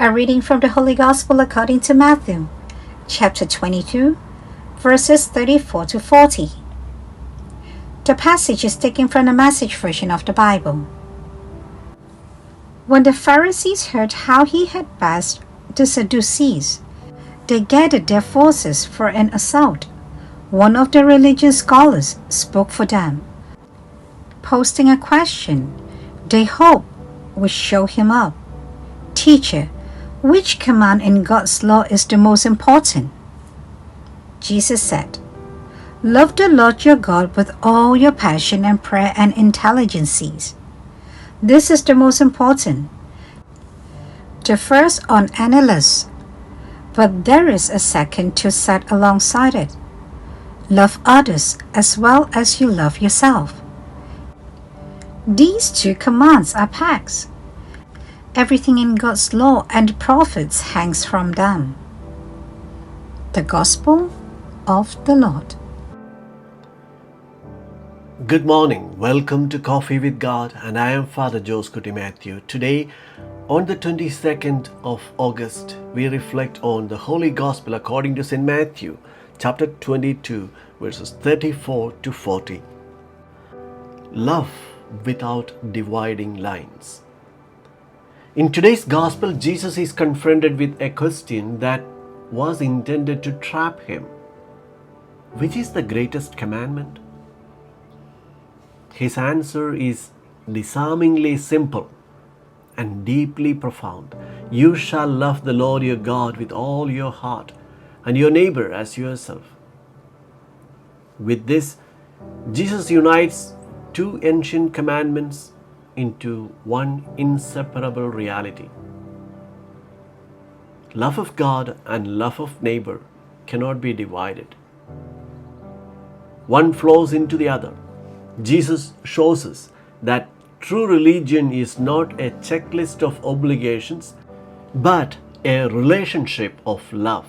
A reading from the Holy Gospel according to Matthew, chapter 22, verses 34 to 40. The passage is taken from the Message version of the Bible. When the Pharisees heard how he had passed the Sadducees, they gathered their forces for an assault. One of the religious scholars spoke for them, posting a question they hoped would show him up. "Teacher, which command in God's law is the most important?" Jesus said, "Love the Lord your God with all your passion and prayer and intelligences. This is the most important, the first on any list. But there is a second to set alongside it. Love others as well as you love yourself. These two commands are packed. Everything in God's law and the prophets hangs from them." The Gospel of the Lord. Good morning. Welcome to Coffee with God, and I am Father Joseph Matthew. Today, on the 22nd of August, we reflect on the Holy Gospel according to St. Matthew, chapter 22, verses 34 to 40. Love without dividing lines. In today's Gospel, Jesus is confronted with a question that was intended to trap him. Which is the greatest commandment? His answer is disarmingly simple and deeply profound. You shall love the Lord your God with all your heart and your neighbor as yourself. With this, Jesus unites two ancient commandments into one inseparable reality. Love of God and love of neighbor cannot be divided. One flows into the other. Jesus shows us that true religion is not a checklist of obligations, but a relationship of love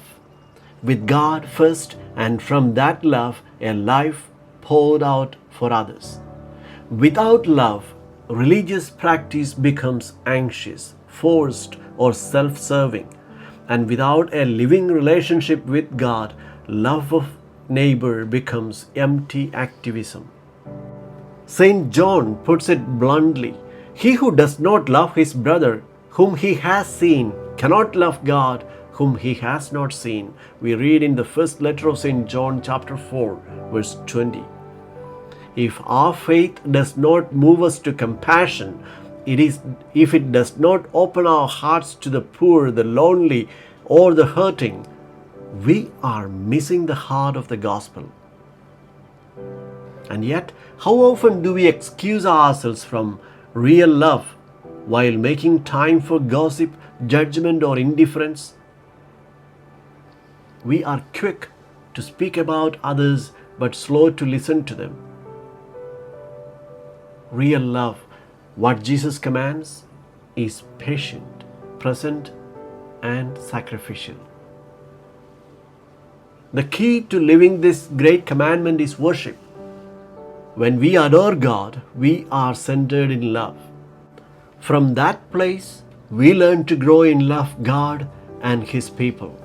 with God first, and from that love, a life poured out for others. Without love, religious practice becomes anxious, forced, or self-serving. And without a living relationship with God, love of neighbor becomes empty activism. St. John puts it bluntly, "He who does not love his brother whom he has seen cannot love God whom he has not seen." We read in the first letter of St. John chapter 4, verse 20. If our faith does not move us to compassion, if it does not open our hearts to the poor, the lonely, or the hurting, we are missing the heart of the gospel. And yet, how often do we excuse ourselves from real love while making time for gossip, judgment, or indifference? We are quick to speak about others but slow to listen to them. Real love, what Jesus commands, is patient, present, and sacrificial. The key to living this great commandment is worship. When we adore God, we are centered in love. From that place, we learn to grow in love God and His people.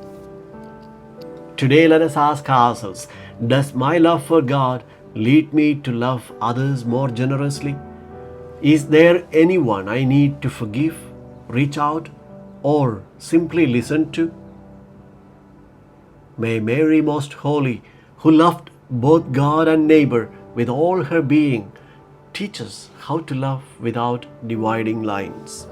Today, let us ask ourselves, does my love for God lead me to love others more generously? Is there anyone I need to forgive, reach out, or simply listen to? May Mary Most Holy, who loved both God and neighbor with all her being, teach us how to love without dividing lines.